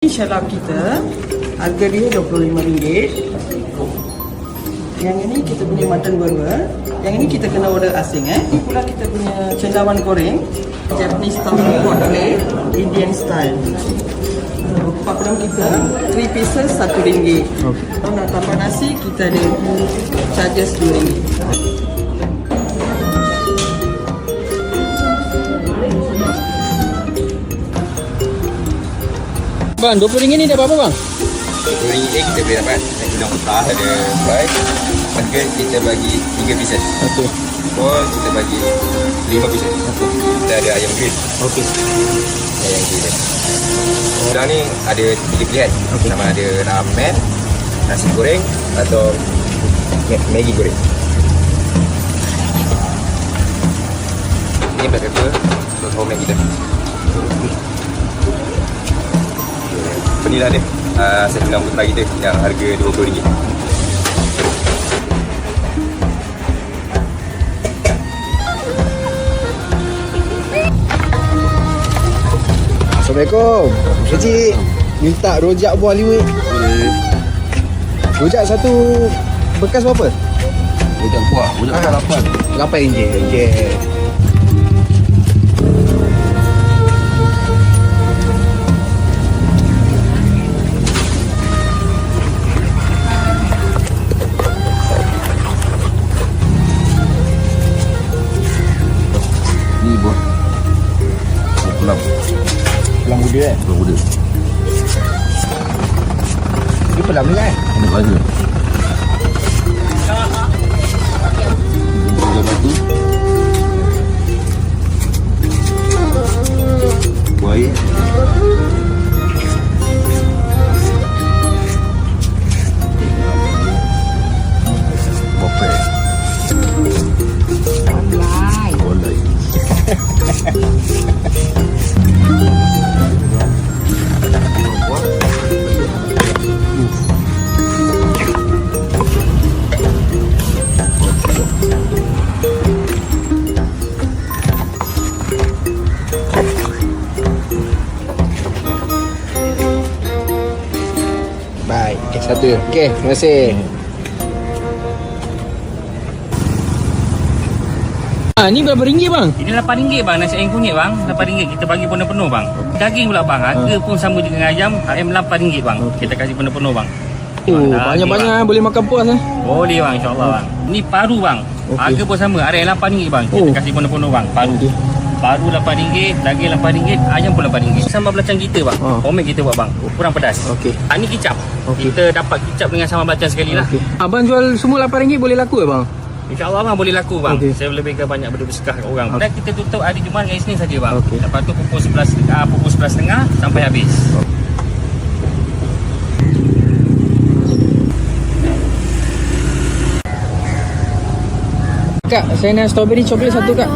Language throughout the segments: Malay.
Shalab kita, harga dia RM25. Yang ini kita punya mutton burger. Yang ini kita kena order asing. Ini pula kita punya cendawan goreng, Japanese style hot plate, Indian style. Pakram kita 3 pieces RM1. Kalau nak tambah nasi, kita ada charges RM2. Bang, RM20 ni dapat apa bang? RM20 kita boleh dapat nasi mentah, ada fry. Burger kita bagi 3 pieces. Okey. Bol kita bagi 5 pieces. Kita ada ayam grill. Okey. Ayam grill. Sekarang ni ada 3 pilihan. Sama ada ramen, nasi goreng atau Maggi goreng. Ini black pepper untuk homemade kita. Inilah dia set tulang putera kita yang harga RM20. Assalamualaikum. Pakcik, minta rojak buah 5. Rojak satu bekas berapa? Rojak kuah, rojak kuah 8. RM8. Okey. Ni buah pulang Pulang muda muda. Ini pelam ni kan? Ini baju. Bumbu batu. Buah. Bopek. Boleh. Baik, satu. Okey, terima kasih. Ni berapa ringgit bang? Ini RM8 bang, nasi ayam kunyit bang. RM8 kita bagi penuh-penuh bang. Daging pula bang, harga pun sama dengan ayam, RM8 bang. Kita kasih penuh-penuh bang. Oh, Dah banyak-banyak bang. boleh makan puas Boleh bang, insyaAllah bang. Ni paru bang. Harga pun sama, RM8 bang. Kita Oh. kasih penuh-penuh bang, paru. Okey. Paru RM8, daging RM8, ayam pun RM8. Sambal belacan kita bang. Homemade kita buat bang. Kurang pedas. Okey. Ni kicap. Okey. Kita dapat kicap dengan sambal belacan sekali lah. Okey. Abang jual semua RM8 boleh laku ke bang? InsyaAllah bang boleh laku bang. Okey. Saya lebihkan banyak bersedekah kat orang. Dan kita tutup hari Jumaat dengan Isnin saja bang. Okey. Lepas tu pukul 11.30 sampai habis. Kak, saya nak strawberry coklat satu kak.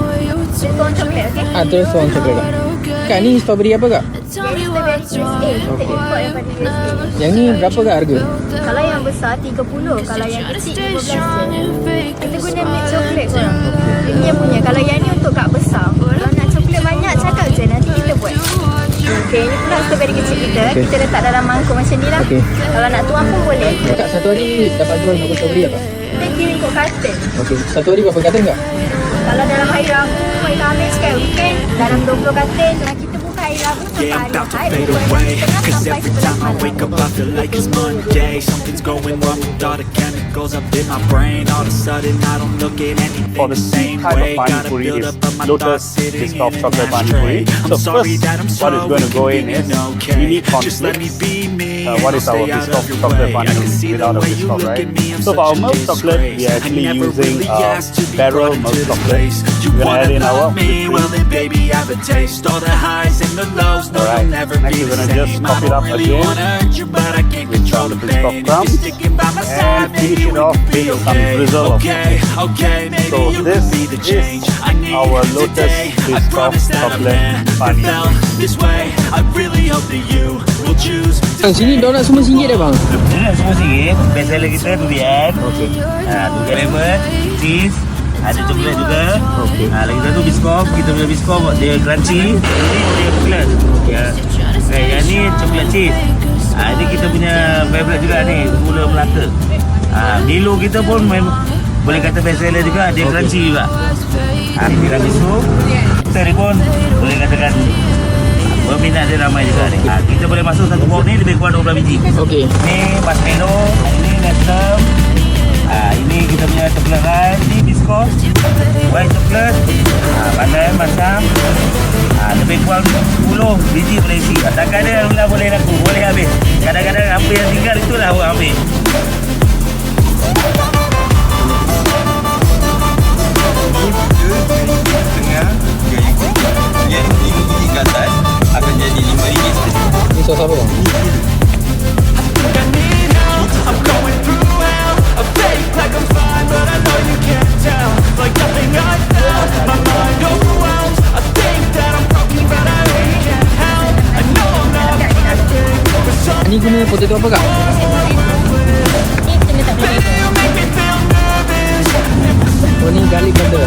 Tuan coklat, okey? Terus tuang coklat kak. Kak, ni strawberry apa kak? Jadi strawberry USA. Kita import daripada USA. Yang ni berapa kak harga? Kalau yang besar 30, kalau yang kecil 15. Kita guna milk coklat korang. Dia punya. Kalau yang ni untuk kak besar. Kalau nak coklat banyak, cakap je. Nanti kita buat. Okey, ni pula strawberry kecil kita. Okey. Kita letak dalam mangkuk macam ni lah. Okey. Kalau nak tuang pun boleh. Kak, satu hari dapat jual berapa strawberry apa? Kita kirim ikut karton. Okey, satu hari berapa karton kak? Kalau dalam hari Rabu, hari Khamis kan, weekend, dalam 20 karton. Nah, kita buka hari Rabu sampai Yeah, I'm hari about to Ahad. fade Pukul away 6.30 Cause sampai every 11 time I malam. wake up I feel like it's Monday. Something's going wrong with all the chemicals up in my brain. All of a sudden I don't look at anything For the the same type of way. pani Gotta puri build is up of my Lotus thoughts sitting Biscoff in an chocolate pani ashtray. puri. So I'm sorry first, that I'm what is so going to go in is okay. we need Just let me conflicts. be me. What is our I'll stay out Biscoff of your chocolate way. pani I can see the without a way you Biscoff, look right? at me. I'm So for our such a milk chocolate, we disgrace. are actually I never using really asked to be barrel brought milk into the chocolate. place. You We're gonna add wanna in our love me? whipped Well cream. then baby have a taste. All the highs and the lows. No, Alright, you'll never next be we're the gonna just same. top I it up don't really again wanna hurt you, but I can't control the Biscoff pain. If crumbs. you're sticking by my side, And finish maybe it we off could be with some okay. drizzle of Okay, okay, maybe So you this could be the is change I need our Lotus today. I Biscoff promise that I've chocolate never pani. felt this way. I really hope that you will choose to Bang, sini donat semua RM1 dah bang. Ini semua sikit. Best seller kita durian. Okey. Durian lemon, cheese, ada coklat juga. Okey. Lagi satu biskop, kita punya biskop dia crunchy. Ini dia coklat. Ya. Yang ni coklat cheese. Ini kita punya favorite juga ni, gula Melaka. Milo kita pun boleh kata best seller juga, dia crunchy juga. Tiramisu kita ni pun boleh katakan peminat dia ramai juga ni. Kita boleh masuk satu box ni lebih kurang 12 biji. Okey. Ni marshmallow, ini nestem. Ini kita punya coklat rice, ni biskos, white coklat, pandai macam lebih kurang 10 biji boleh isi. Takkan ada yang boleh laku, boleh habis. Kadang-kadang apa yang tinggal itulah orang ambil. Tengah yang ini ke atas akan jadi RM5 saja. Ni sos apa bang? I'm going through hell. I fake like I'm fine, but I know you can't tell. Like nothing I felt, my mind overwhelms. I think that I'm broken, but I really can't help. I know I'm not perfect, but some Ni guna potato apa kak? baby you make me feel nervous. Oh ni garlic butter.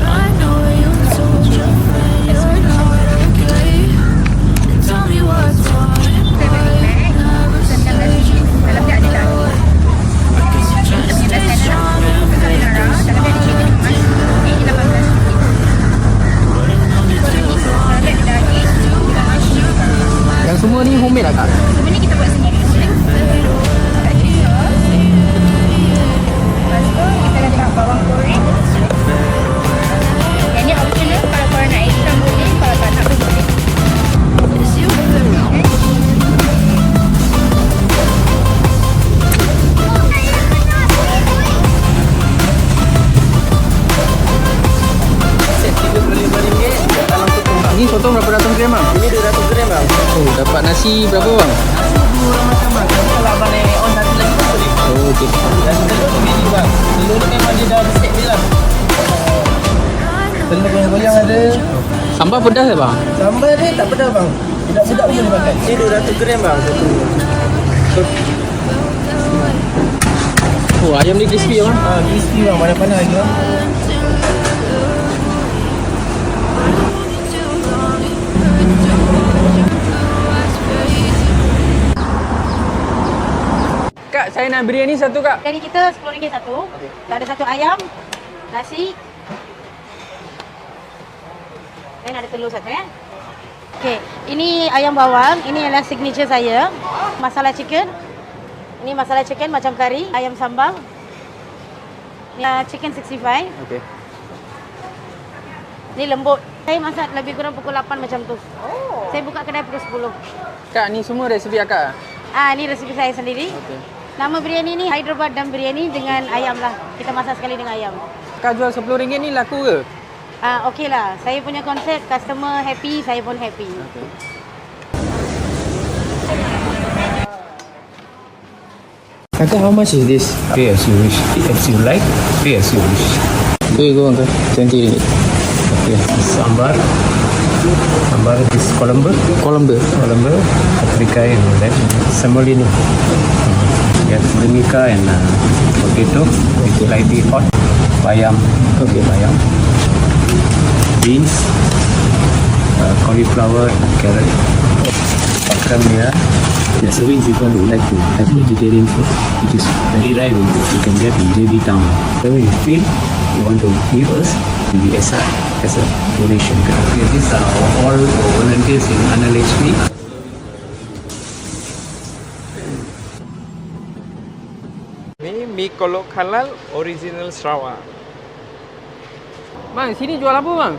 I know you told your friend you're not okay. Tell me what's wrong. Yang semua ni homemade lah kak? Semua ni kita buat sendiri. Lepas tu kita letak bawang goreng. Yang ni optional, kalau korang nak extra boleh, kalau tak nak pun boleh. Ni sotong berapa ratus gram bang? Ini 200 gram bang. Oh dapat nasi berapa bang? Dua macam bang. Kalau abang naik on satu lagi pun boleh. Oh okey. Dan telur tu biji bang. Telur tu memang dia dah set je lah. Telur goyang-goyang ada. Sambal pedas tak bang? Sambal dia tak pedas bang. Budak-budak pun boleh makan. Ini 200 gram bang satu. Oh ayam ni crispy bang? Crispy bang. Panas-panas lagi bang. Kak saya nak biryani satu kak. Jadi kita RM10 satu. Okay. Ada satu ayam, nasi. Dan ada telur satu ya. Okey, ini ayam bawang, ini adalah signature saya. Masala chicken. Ini masala chicken macam kari, ayam sambal. Ini chicken 65. Okey. Ini lembut. Saya masak lebih kurang pukul 8 macam tu. Oh. Saya buka kedai pukul 10. Kak ni semua resipi akak? Ini resipi saya sendiri. Okey. Nama biryani ni Hyderabad Dum Biryani dengan ayam lah. Kita masak sekali dengan ayam. Kak jual RM10 ni laku ke? Okey lah. Saya punya konsep customer happy, saya pun happy. Okay. Kakak, how much is this? Pay as you wish. As you like, pay as you wish. Here you go uncle, RM20. Okay. Sambar. Sambar is Colombo. Colombo. Paprika and that. Semolina. Yes, Brimika and potato. It's slightly hot. Bayam. Okay, bayam. Beans. Cauliflower and carrot. Akramia. Yeah, serving people who like to have vegetarian food, which is very rare you can get in JB Town. So if you feel you want to give us, will be as a donation. Okay, these are all volunteers in ANAL-HP. Ini mie kolok halal original Sarawak. Bang, sini jual apa bang?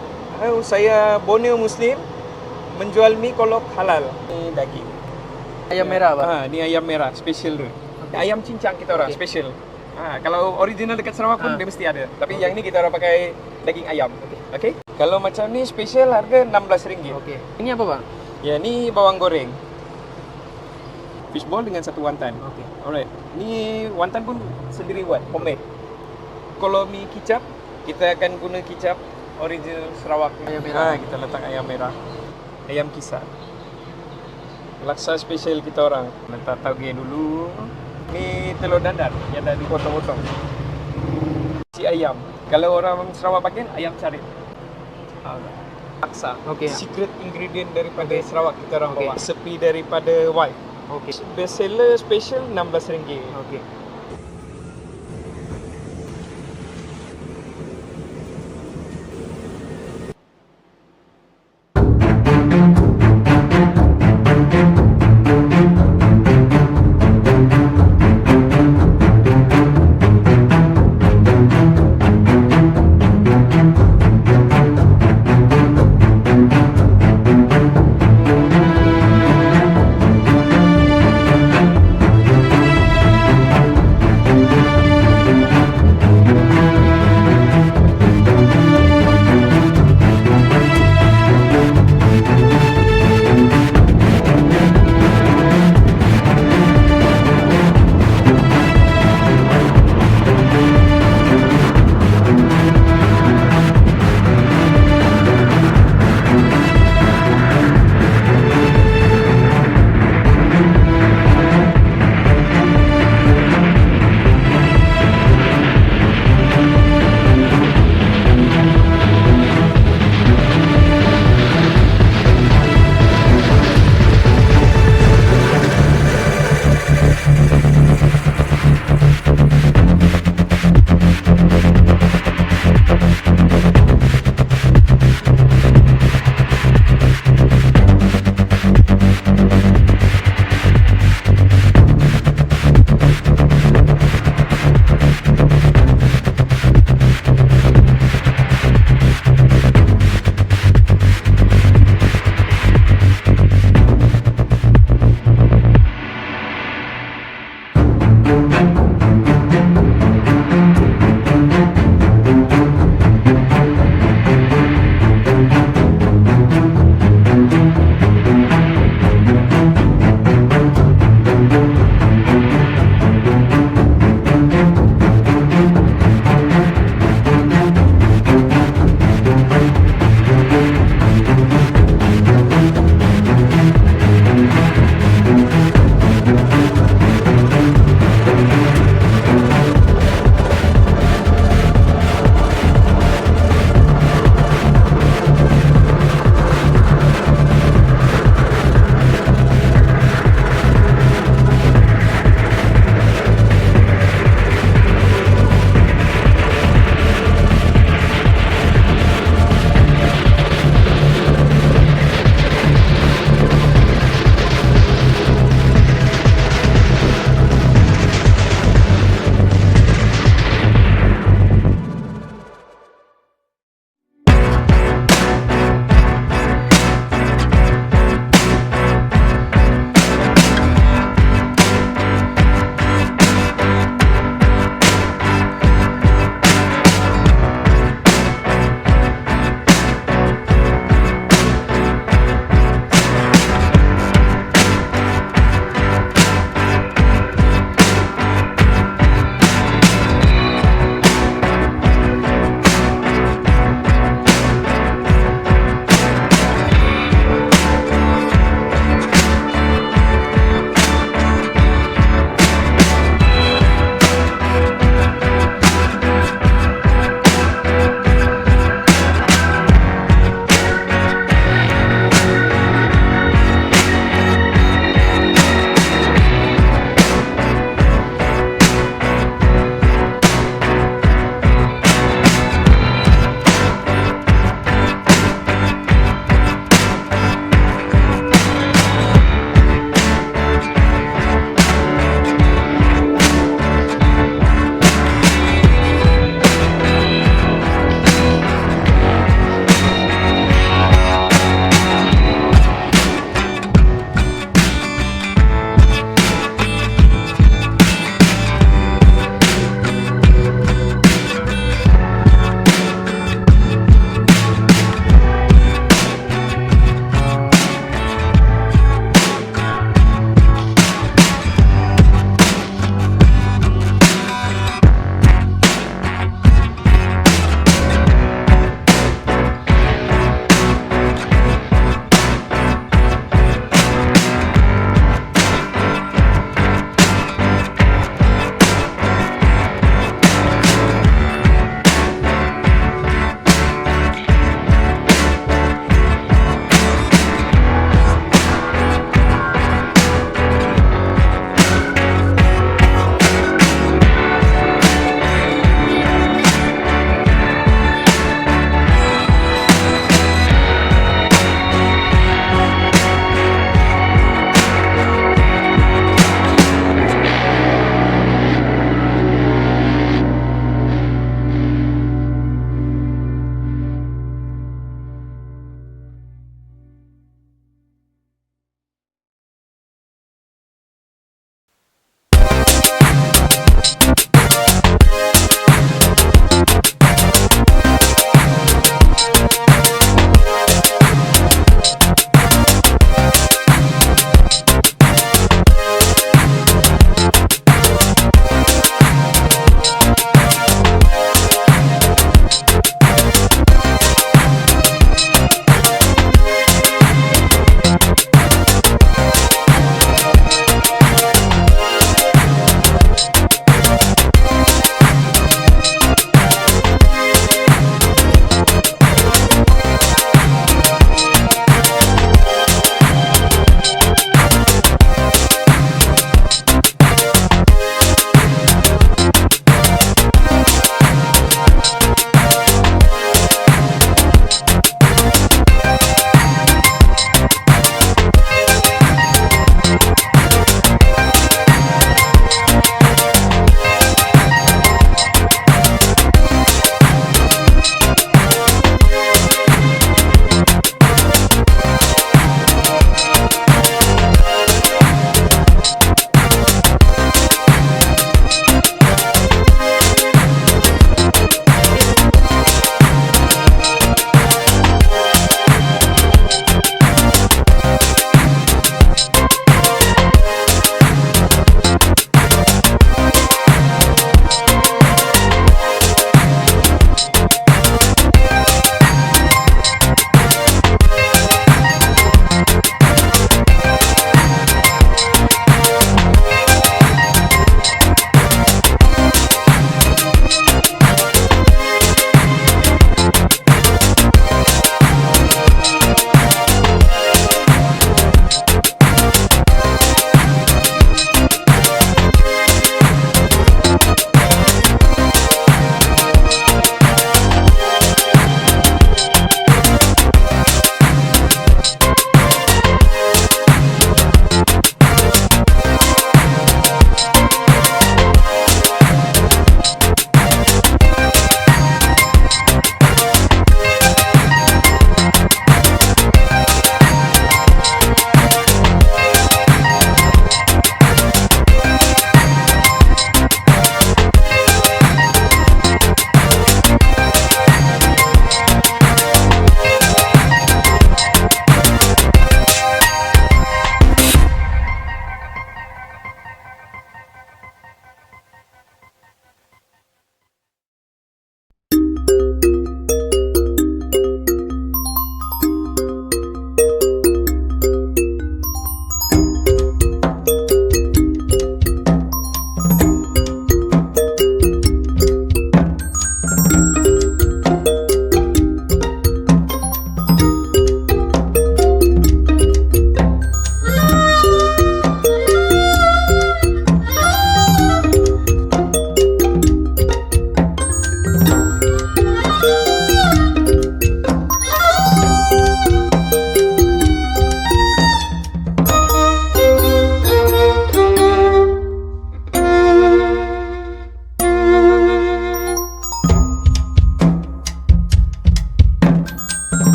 Saya Borneo Muslim menjual mie kolok halal. Ini daging. Ayam merah bang? Ni ayam merah, special tu. Ayam cincang kita orang, special. Kalau original dekat Sarawak pun dia mesti ada. Tapi yang ni kita orang pakai daging ayam. Okay? Kalau macam ni special harga RM16. Okay. Ini apa bang? Ya, ni bawang goreng. Fishball dengan satu wonton. Okay. Alright. Ni wonton pun sendiri buat, homemade. Kalau mie kicap, kita akan guna kicap original Sarawak. Ayam merah. Kita letak ayam merah. Ayam kisar. Laksa special kita orang. Letak tauge dulu. Ni telur dadar yang dah dipotong-potong. Si ayam. Kalau orang Sarawak panggil ayam carit. laksa. Okey. Secret ingredient daripada Sarawak kita orang Okey. bawa. Sepi daripada wife. Okey. Best seller special RM16. Okey.